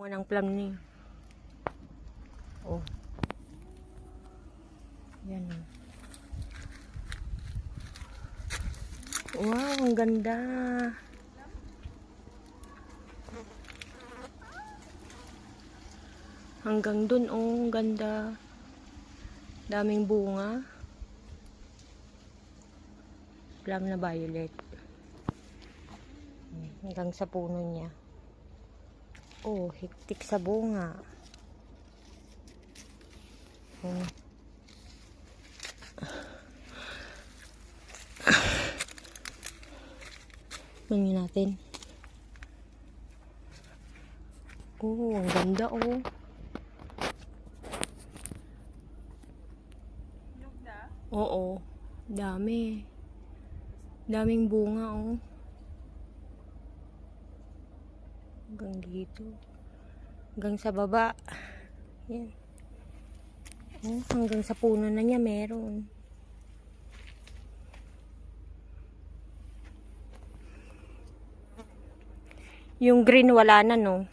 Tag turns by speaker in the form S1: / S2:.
S1: Ng plum niya. Oh. Yan oh. Wow, ang ganda. Hanggang dun oh, ang ganda. Daming bunga. Plum na violet. Hanggang sa puno niya. Oh, higtik sa bunga. Oh. Tingnan natin. Oh, ang ganda oh. Oo, dami. Daming bunga oh. Hanggang dito. Hanggang sa baba. Yan. Oh, hanggang sa puno na niya meron. Yung green wala na no.